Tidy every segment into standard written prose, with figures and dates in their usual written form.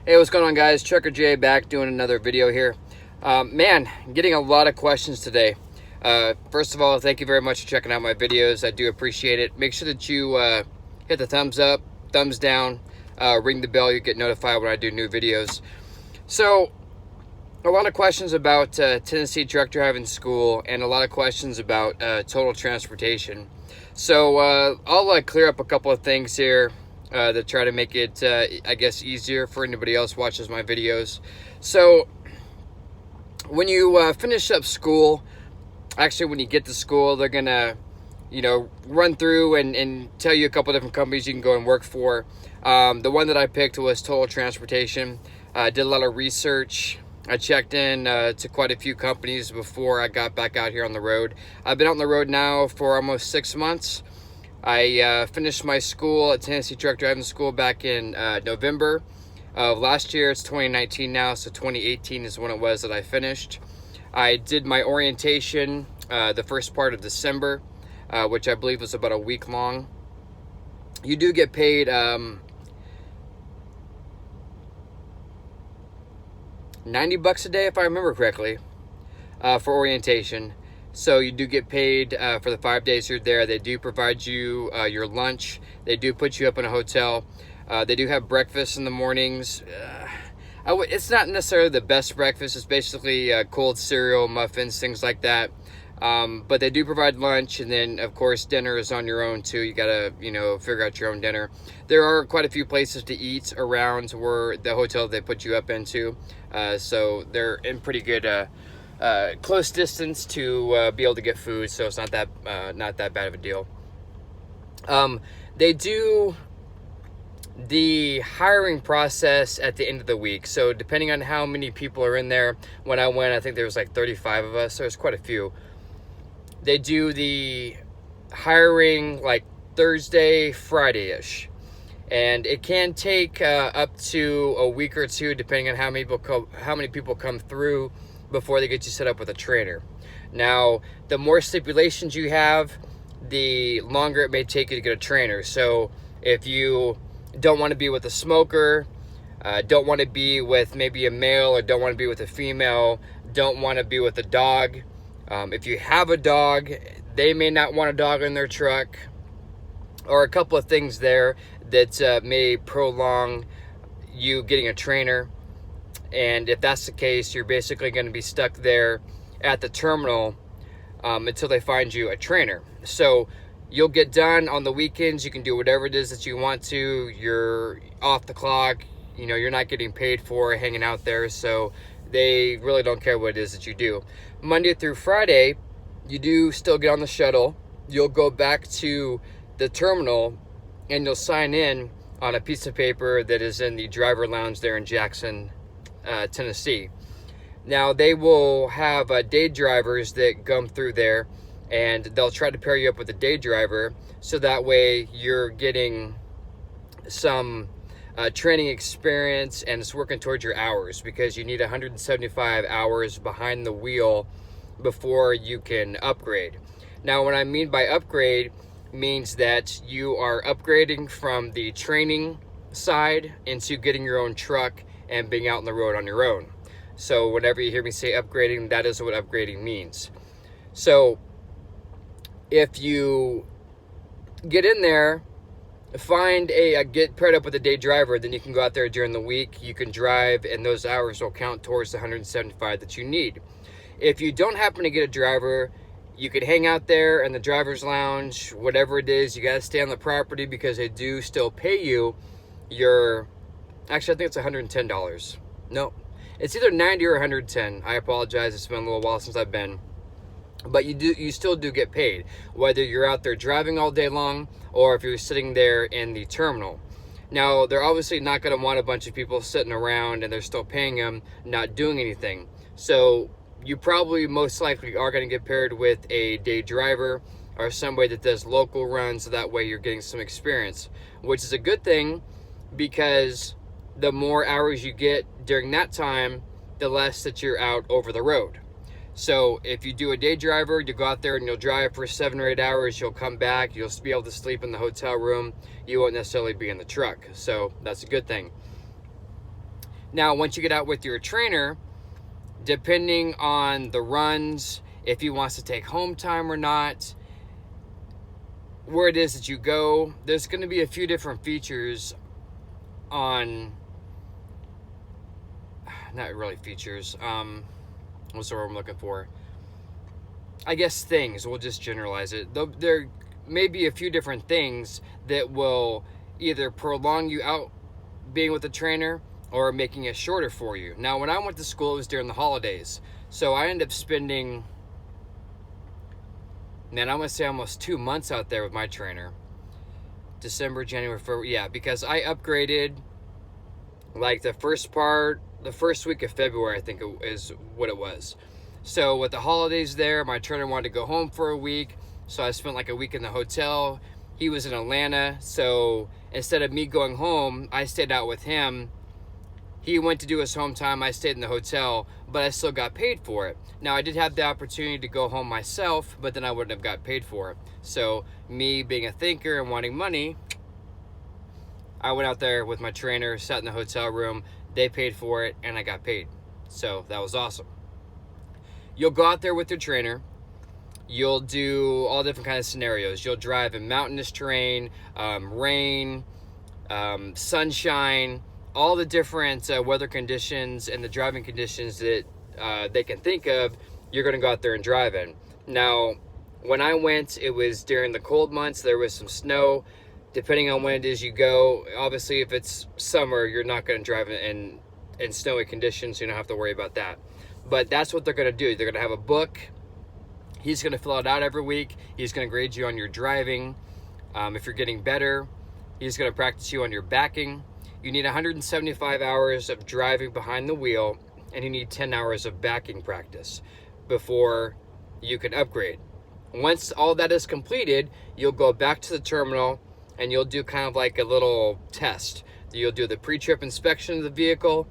Hey, what's going on, guys? Trucker J back doing another video here. Man, getting a lot of questions today. First of all, thank you very much for checking out my videos. I do appreciate it. Make sure that you hit the thumbs up, thumbs down, ring the bell. You get notified when I do new videos. So, a lot of questions about Tennessee truck driving school and a lot of questions about Total Transportation. So, I'll clear up a couple of things here to try to make it, I guess, easier for anybody else who watches my videos. So, when you finish up school, actually when you get to school, they're gonna, run through and tell you a couple different companies you can go and work for. The one that I picked was Total Transportation. I did a lot of research. I checked in to quite a few companies before I got back out here on the road. I've been out on the road now for almost 6 months. I finished my school at Tennessee Truck Driving School back in November of last year. It's 2019 now, so 2018 is when it was that I finished. I did my orientation the first part of December, which I believe was about a week long. You do get paid $90 a day, if I remember correctly, for orientation. So you do get paid for the 5 days you're there. They do provide you your lunch. They do put you up in a hotel. They do have breakfast in the mornings. It's not necessarily the best breakfast. It's basically cold cereal, muffins, things like that. But they do provide lunch, and then of course dinner is on your own too. You gotta, figure out your own dinner. There are quite a few places to eat around where the hotel they put you up into, so they're in pretty good close distance to be able to get food. So it's not that bad of a deal. They do the hiring process at the end of the week. So depending on how many people are in there, when I went, I think there was like 35 of us. So there's quite a few. They do the hiring like Thursday, Friday-ish. And it can take up to a week or two, depending on how many people come through before they get you set up with a trainer. Now, the more stipulations you have, the longer it may take you to get a trainer. So if you don't want to be with a smoker, don't want to be with maybe a male, or don't want to be with a female, don't want to be with a dog. If you have a dog, they may not want a dog in their truck, or a couple of things there that may prolong you getting a trainer. And if that's the case, you're basically going to be stuck there at the terminal until they find you a trainer. So you'll get done on the weekends. You can do whatever it is that you want to. You're off the clock. You're not getting paid for hanging out there. So they really don't care what it is that you do. Monday through Friday, you do still get on the shuttle. You'll go back to the terminal and you'll sign in on a piece of paper that is in the driver lounge there in Jackson, Tennessee. Now, they will have day drivers that come through there, and they'll try to pair you up with a day driver, so that way you're getting some training experience, and it's working towards your hours, because you need 175 hours behind the wheel before you can upgrade. Now, what I mean by upgrade means that you are upgrading from the training side into getting your own truck and being out on the road on your own. So whenever you hear me say upgrading, that is what upgrading means. So if you get in there, get paired up with a day driver, then you can go out there during the week. You can drive, and those hours will count towards the 175 that you need. If you don't happen to get a driver, you could hang out there in the driver's lounge, whatever it is. You got to stay on the property, because they do still pay you actually, I think it's $110. No, it's either 90 or 110. I apologize. It's been a little while since I've been. But you still do get paid, whether you're out there driving all day long or if you're sitting there in the terminal. Now, they're obviously not going to want a bunch of people sitting around and they're still paying them, not doing anything. So you probably most likely are going to get paired with a day driver or somebody that does local runs, so that way you're getting some experience, which is a good thing, because the more hours you get during that time, the less that you're out over the road. So if you do a day driver, you go out there and you'll drive for 7 or 8 hours, you'll come back, you'll be able to sleep in the hotel room, you won't necessarily be in the truck. So that's a good thing. Now, once you get out with your trainer, depending on the runs, if he wants to take home time or not, where it is that you go, there's going to be a few different features on, not really features, what's the word I'm looking for? I guess things, we'll just generalize it. There may be a few different things that will either prolong you out being with the trainer or making it shorter for you. Now, when I went to school, it was during the holidays. So I ended up spending, man, I'm going to say almost 2 months out there with my trainer. December, January, February, yeah, because I upgraded like the first week of February, I think is what it was. So with the holidays there, my trainer wanted to go home for a week. So I spent like a week in the hotel. He was in Atlanta. So instead of me going home, I stayed out with him. He went to do his home time. I stayed in the hotel, but I still got paid for it. Now, I did have the opportunity to go home myself, but then I wouldn't have got paid for it. So me being a thinker and wanting money, I went out there with my trainer, sat in the hotel room. They paid for it, and I got paid. So that was awesome. You'll go out there with your trainer. You'll do all different kinds of scenarios. You'll drive in mountainous terrain, rain, sunshine, all the different weather conditions and the driving conditions that they can think of, you're going to go out there and drive in. Now, when I went, it was during the cold months. There was some snow. Depending on when it is you go, obviously if it's summer, you're not going to drive in snowy conditions, so you don't have to worry about that. But that's what they're going to do. They're going to have a book. He's going to fill it out every week. He's going to grade you on your driving. If you're getting better, he's going to practice you on your backing. You need 175 hours of driving behind the wheel, and you need 10 hours of backing practice before you can upgrade. Once all that is completed, you'll go back to the terminal and you'll do kind of like a little test. You'll do the pre-trip inspection of the vehicle,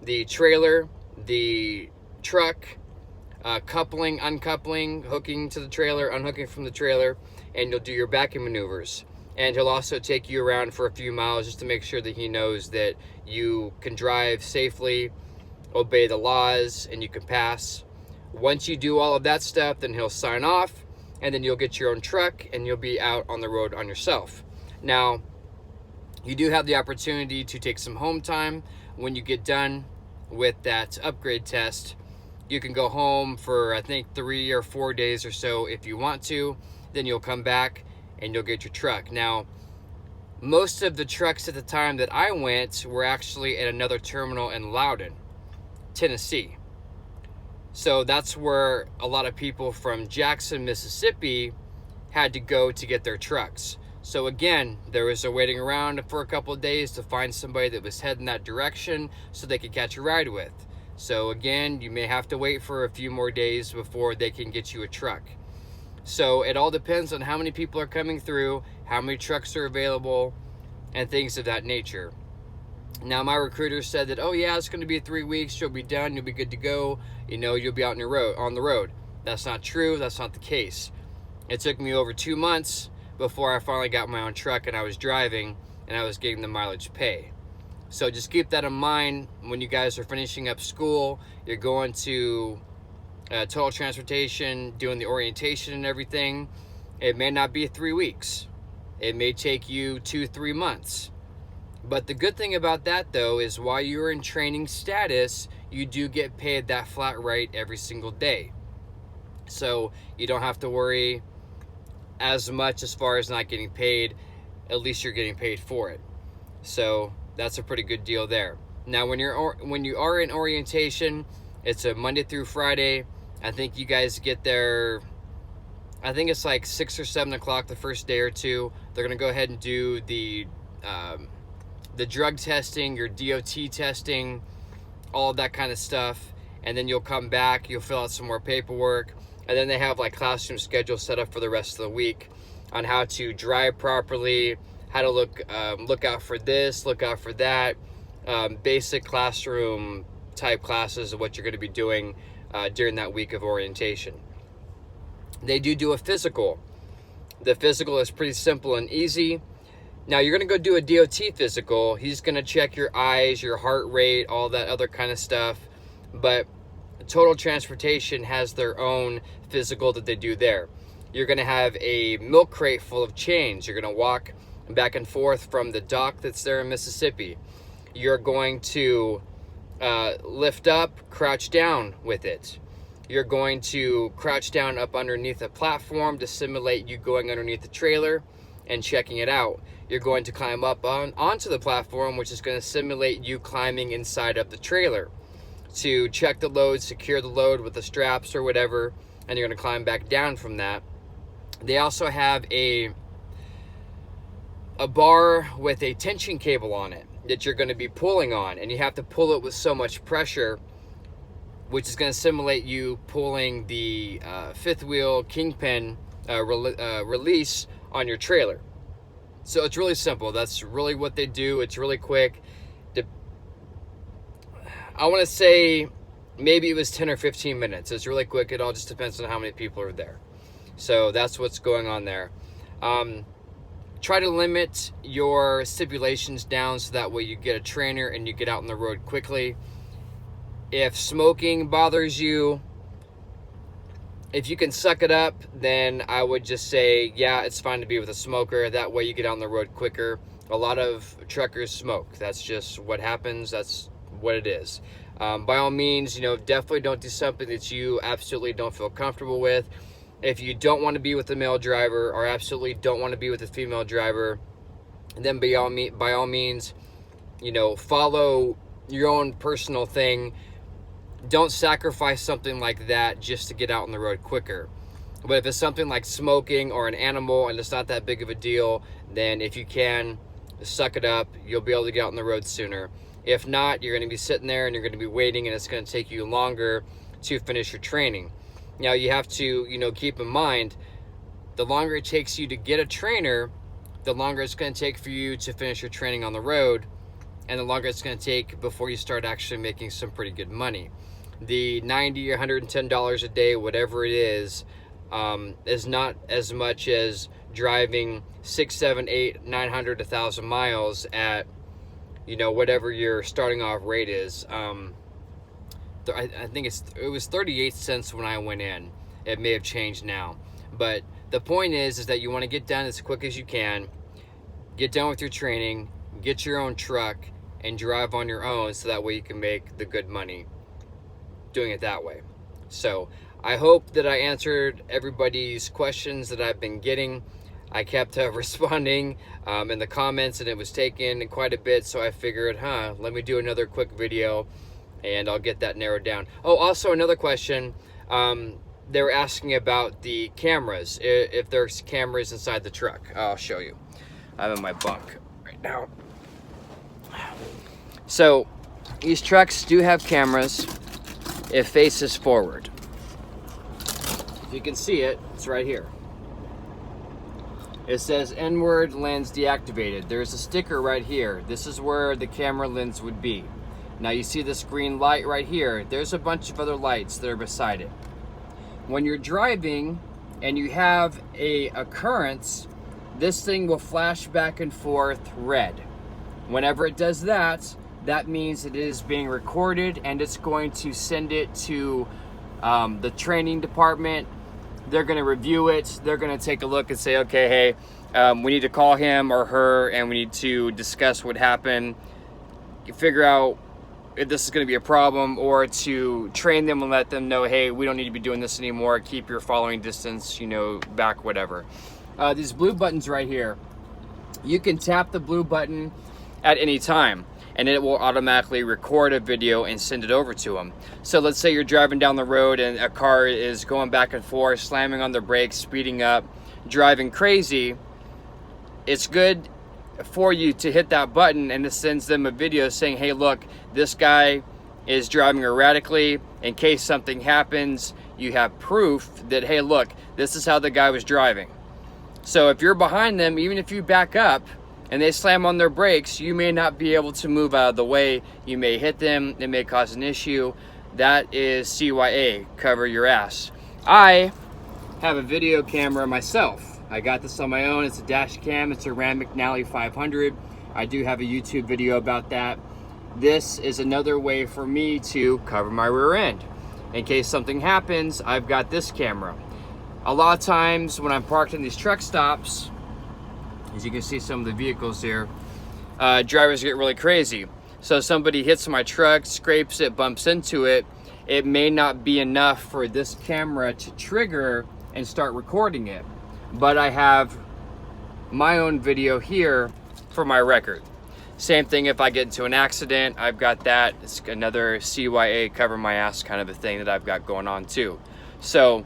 the trailer, the truck, coupling, uncoupling, hooking to the trailer, unhooking from the trailer, and you'll do your backing maneuvers. And he'll also take you around for a few miles just to make sure that he knows that you can drive safely, obey the laws, and you can pass. Once you do all of that stuff, then he'll sign off, and then you'll get your own truck, and you'll be out on the road on yourself. Now, you do have the opportunity to take some home time when you get done with that upgrade test. You can go home for, I think, 3 or 4 days or so if you want to. Then you'll come back and you'll get your truck. Now, most of the trucks at the time that I went were actually at another terminal in Loudon, Tennessee. So that's where a lot of people from Jackson, Mississippi had to go to get their trucks. So again, there was a waiting around for a couple of days to find somebody that was heading that direction so they could catch a ride with. So again, you may have to wait for a few more days before they can get you a truck. So it all depends on how many people are coming through, how many trucks are available, and things of that nature. Now, my recruiter said that, oh yeah, it's going to be 3 weeks, you'll be done, you'll be good to go, you'll be out on the road. That's not true, that's not the case. It took me over 2 months before I finally got my own truck and I was driving and I was getting the mileage pay. So just keep that in mind when you guys are finishing up school, you're going to Total Transportation, doing the orientation and everything. It may not be 3 weeks. It may take you 2-3 months. But the good thing about that, though, is while you're in training status, you do get paid that flat rate every single day. So you don't have to worry as much as far as not getting paid. At least you're getting paid for it. So that's a pretty good deal there. Now, when you are in orientation, it's a Monday through Friday. I think you guys get there, I think it's like 6 or 7 o'clock the first day or two. They're going to go ahead and do the drug testing, your DOT testing, all of that kind of stuff. And then you'll come back, you'll fill out some more paperwork. And then they have like classroom schedules set up for the rest of the week on how to drive properly, how to look out for this, look out for that. Basic classroom type classes of what you're going to be doing during that week of orientation. They do a physical. The physical is pretty simple and easy. Now you're gonna go do a DOT physical. He's gonna check your eyes, your heart rate, all that other kind of stuff. But Total Transportation has their own physical that they do there. You're gonna have a milk crate full of chains. You're gonna walk back and forth from the dock that's there in Mississippi. You're going to lift up, crouch down with it. You're going to crouch down up underneath a platform to simulate you going underneath the trailer and checking it out. You're going to climb up onto the platform, which is going to simulate you climbing inside of the trailer to check the load, secure the load with the straps or whatever, and you're going to climb back down from that. They also have a bar with a tension cable on it that you're going to be pulling on, and you have to pull it with so much pressure, which is going to simulate you pulling the fifth wheel kingpin release on your trailer. So it's really simple. That's really what they do. It's really quick. I want to say maybe it was 10 or 15 minutes. It's really quick. It all just depends on how many people are there. So that's what's going on there. Try to limit your stipulations down so that way you get a trainer and you get out on the road quickly. If smoking bothers you, if you can suck it up, then I would just say, yeah, it's fine to be with a smoker. That way you get on the road quicker. A lot of truckers smoke. That's just what happens. That's what it is. By all means, definitely don't do something that you absolutely don't feel comfortable with. If you don't want to be with a male driver or absolutely don't want to be with a female driver, then by all means, follow your own personal thing. Don't sacrifice something like that just to get out on the road quicker. But if it's something like smoking or an animal and it's not that big of a deal, then if you can, suck it up. You'll be able to get out on the road sooner. If not, you're going to be sitting there and you're going to be waiting, and it's going to take you longer to finish your training. Now you have to, keep in mind, the longer it takes you to get a trainer, the longer it's going to take for you to finish your training on the road, and the longer it's going to take before you start actually making some pretty good money. The $90 or $110 a day, whatever it is not as much as driving 6, 7, 8, 900, 1,000 miles at, whatever your starting off rate is. I think it was 38 cents when I went in. It may have changed now. But the point is that you want to get done as quick as you can, get done with your training, get your own truck, and drive on your own so that way you can make the good money doing it that way. So I hope that I answered everybody's questions that I've been getting. I kept responding in the comments, and it was taking quite a bit, so I figured, let me do another quick video and I'll get that narrowed down. Oh, also another question, they were asking about the cameras, if there's cameras inside the truck. I'll show you. I'm in my bunk right now. So these trucks do have cameras. It faces forward. If you can see it, it's right here. It says inward lens deactivated. There's a sticker right here. This is where the camera lens would be. Now you see this green light right here. There's a bunch of other lights that are beside it. When you're driving and you have a occurrence, this thing will flash back and forth red. Whenever it does that, that means it is being recorded, and it's going to send it to the training department. They're going to review it. They're going to take a look and say, okay, hey, we need to call him or her, and we need to discuss what happened, figure out if this is going to be a problem, or to train them and let them know, hey, we don't need to be doing this anymore. Keep your following distance, back, whatever. These blue buttons right here, you can tap the blue button at any time, and it will automatically record a video and send it over to them. So let's say you're driving down the road and a car is going back and forth, slamming on the brakes, speeding up, driving crazy. It's good for you to hit that button, and it sends them a video saying, hey, look, this guy is driving erratically. In case something happens, you have proof that, hey, look, this is how the guy was driving. So if you're behind them, even if you back up and they slam on their brakes, you may not be able to move out of the way. You may hit them. It may cause an issue. That is CYA, cover your ass. I have a video camera myself. I got this on my own. It's a dash cam. It's a Ram McNally 500. I do have a YouTube video about that. This is another way for me to cover my rear end. In case something happens, I've got this camera. A lot of times when I'm parked in these truck stops, as you can see some of the vehicles here, drivers get really crazy. So somebody hits my truck, scrapes it, bumps into it, it may not be enough for this camera to trigger and start recording it. But I have my own video here for my record. Same thing if I get into an accident, I've got that. It's another CYA cover my ass kind of a thing that I've got going on too. So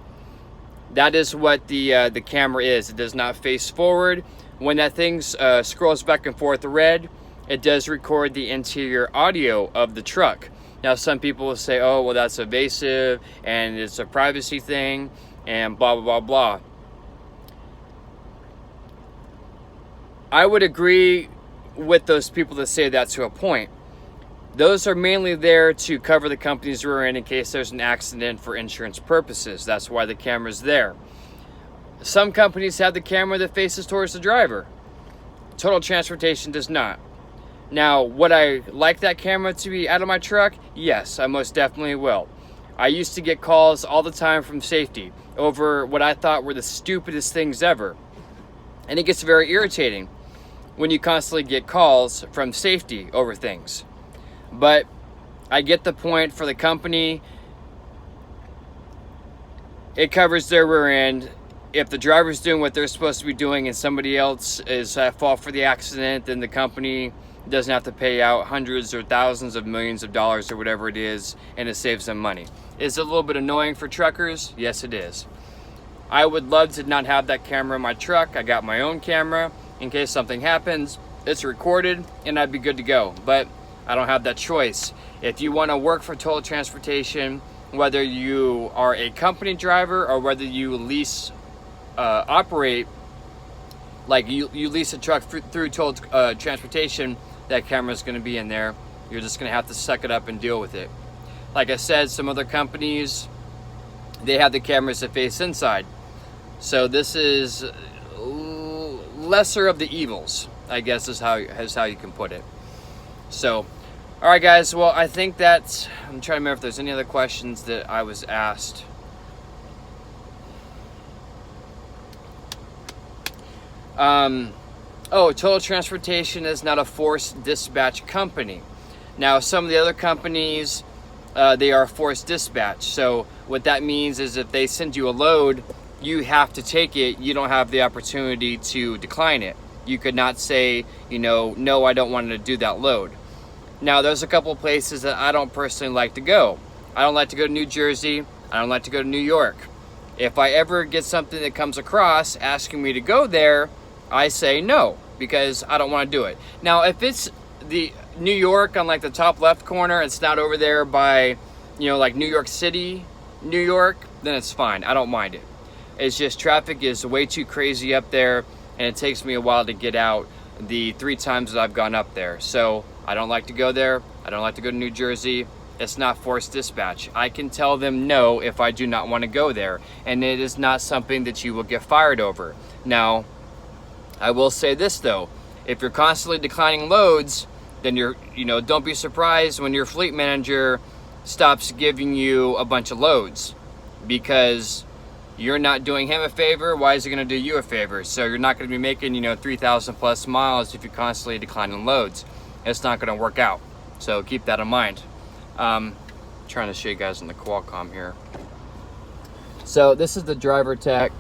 that is what the camera is. It does not face forward. When that thing scrolls back and forth red, it does record the interior audio of the truck. Now some people will say, oh, well, that's evasive and it's a privacy thing and blah, blah, blah, blah. I would agree with those people that say that to a point. Those are mainly there to cover the company's rear end in case there's an accident for insurance purposes. That's why the camera's there. Some companies have the camera that faces towards the driver. Total Transportation does not. Now, would I like that camera to be out of my truck? Yes, I most definitely will. I used to get calls all the time from safety over what I thought were the stupidest things ever. And it gets very irritating when you constantly get calls from safety over things. But I get the point. For the company, it covers their rear end. If the driver's doing what they're supposed to be doing and somebody else is at fault for the accident, then the company doesn't have to pay out hundreds or thousands of millions of dollars or whatever it is, and it saves them money. Is it a little bit annoying for truckers? Yes, it is. I would love to not have that camera in my truck. I got my own camera. In case something happens, it's recorded and I'd be good to go. But I don't have that choice. If you want to work for Total Transportation, whether you are a company driver or whether you lease, operate, like you lease a truck through Total Transportation, that camera is going to be in there. You're just going to have to suck it up and deal with it. Like I said, some other companies, they have the cameras that face inside. So this is lesser of the evils, I guess is how you can put it. So, all right, guys. Well, I think that's. I'm trying to remember if there's any other questions that I was asked. Oh, Total Transportation is not a forced dispatch company. Now, some of the other companies, they are forced dispatch. So what that means is if they send you a load, you have to take it. You don't have the opportunity to decline it. You could not say, no, I don't want to do that load. Now, there's a couple of places that I don't personally like to go. I don't like to go to New Jersey. I don't like to go to New York. If I ever get something that comes across asking me to go there, I say no, because I don't want to do it. Now, if it's the New York on like the top left corner, it's not over there by, like New York City, New York, then it's fine. I don't mind it. It's just traffic is way too crazy up there, and it takes me a while to get out the 3 times that I've gone up there. So I don't like to go there. I don't like to go to New Jersey. It's not forced dispatch. I can tell them no if I do not want to go there, and it is not something that you will get fired over. Now, I will say this though, if you're constantly declining loads, then don't be surprised when your fleet manager stops giving you a bunch of loads, because you're not doing him a favor. Why is he going to do you a favor? So you're not going to be making 3,000 plus miles if you're constantly declining loads. It's not going to work out. So keep that in mind. Trying to show you guys on the Qualcomm here. So this is the driver tech.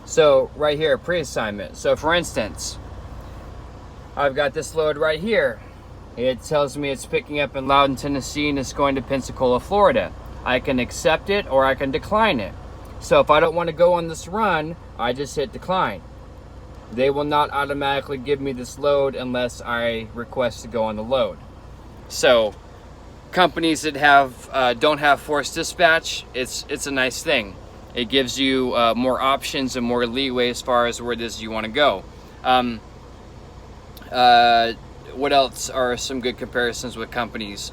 So right here, pre-assignment. So for instance, I've got this load right here. It tells me it's picking up in Loudon, Tennessee, and it's going to Pensacola, Florida. I can accept it or I can decline it. So if I don't want to go on this run, I just hit decline. They will not automatically give me this load unless I request to go on the load. So companies that don't have forced dispatch, it's a nice thing. It gives you more options and more leeway as far as where it is you want to go. what else are some good comparisons with companies?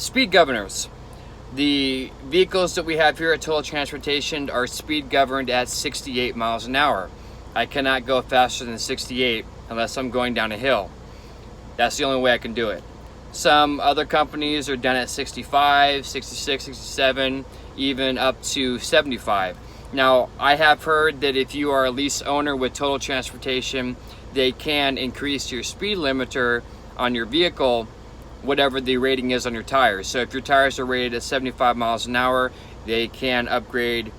Speed governors. The vehicles that we have here at Total Transportation are speed governed at 68 miles an hour. I cannot go faster than 68 unless I'm going down a hill. That's the only way I can do it. Some other companies are done at 65, 66, 67, even up to 75. Now, I have heard that if you are a lease owner with Total Transportation, they can increase your speed limiter on your vehicle, whatever the rating is on your tires. So if your tires are rated at 75 miles an hour, they can upgrade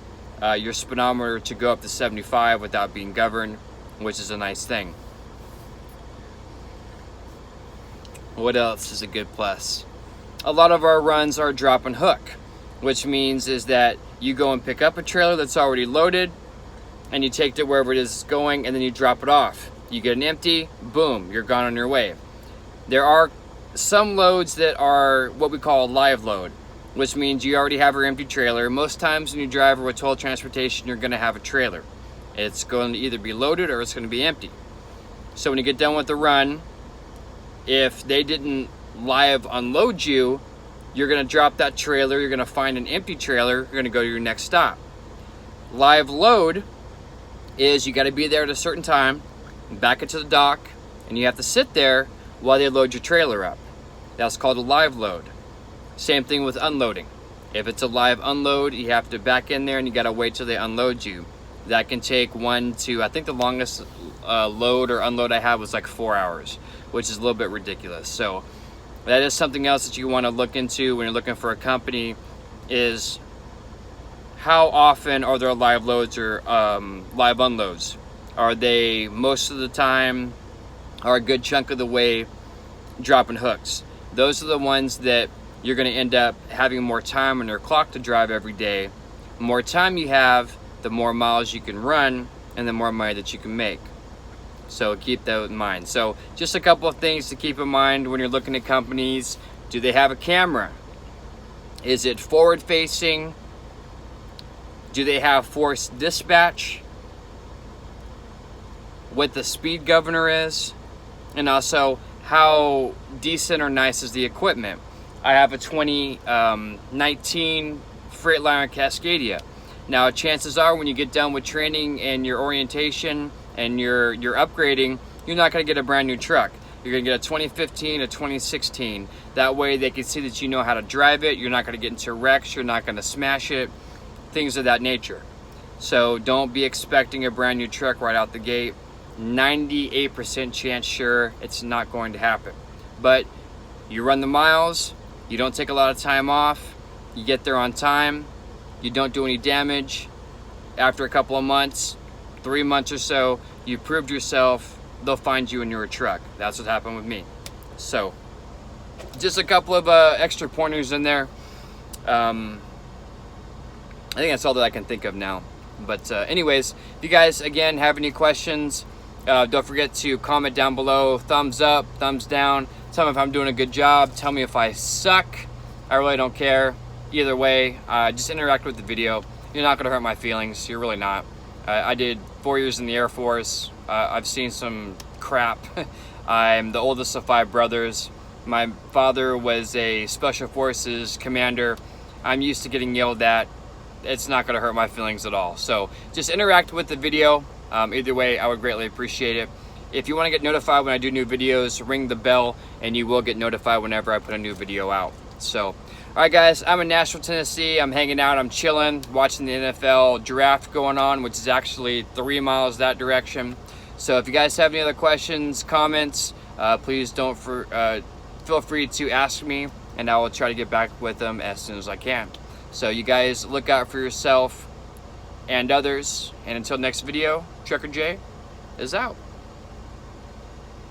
your speedometer to go up to 75 without being governed, which is a nice thing. What else is a good plus? A lot of our runs are drop and hook, which means is that you go and pick up a trailer that's already loaded and you take it wherever it is going, and then you drop it off. You get an empty, boom, you're gone on your way. There are some loads that are what we call a live load, which means you already have your empty trailer. Most times when you drive with Total Transportation, you're gonna have a trailer. It's going to either be loaded or it's gonna be empty. So when you get done with the run, if they didn't live unload you, you're gonna drop that trailer, you're gonna find an empty trailer, you're gonna go to your next stop. Live load is you gotta be there at a certain time, back into the dock, and you have to sit there while they load your trailer up. That's called a live load. Same thing with unloading. If it's a live unload, you have to back in there and you gotta wait till they unload you. That can take 1 to, I think the longest load or unload I had was like 4 hours, which is a little bit ridiculous. So that is something else that you wanna look into when you're looking for a company, is how often are there live loads or live unloads? Are they most of the time, or a good chunk of the way, dropping hooks? Those are the ones that you're going to end up having more time on your clock to drive every day. The more time you have, the more miles you can run and the more money that you can make. So keep that in mind. So just a couple of things to keep in mind when you're looking at companies. Do they have a camera? Is it forward facing? Do they have force dispatch? What the speed governor is? And also, how decent or nice is the equipment? I have a 2019 Freightliner Cascadia. Now, chances are when you get done with training and your orientation and your upgrading, you're not going to get a brand new truck. You're going to get a 2015, a 2016. That way they can see that you know how to drive it. You're not going to get into wrecks. You're not going to smash it. Things of that nature. So don't be expecting a brand new truck right out the gate. 98% chance sure it's not going to happen. But you run the miles, you don't take a lot of time off, you get there on time, you don't do any damage. After a couple of months, 3 months or so, you proved yourself, they'll find you in your truck. That's what happened with me. So just a couple of extra pointers in there. I think that's all that I can think of now. But anyways, if you guys again have any questions, don't forget to comment down below. Thumbs up, thumbs down. Tell me if I'm doing a good job. Tell me if I suck. I really don't care. Either way, just interact with the video. You're not going to hurt my feelings. You're really not. I did 4 years in the Air Force. I've seen some crap. I'm the oldest of 5 brothers. My father was a Special Forces commander. I'm used to getting yelled at. It's not going to hurt my feelings at all. So just interact with the video. Either way, I would greatly appreciate it. If you want to get notified when I do new videos, ring the bell and you will get notified whenever I put a new video out. So, all right guys, I'm in Nashville, Tennessee. I'm hanging out, I'm chilling, watching the NFL draft going on, which is actually 3 miles that direction. So if you guys have any other questions, comments, please don't feel free to ask me and I will try to get back with them as soon as I can. So you guys look out for yourself and others. And until next video, Trucker J is out.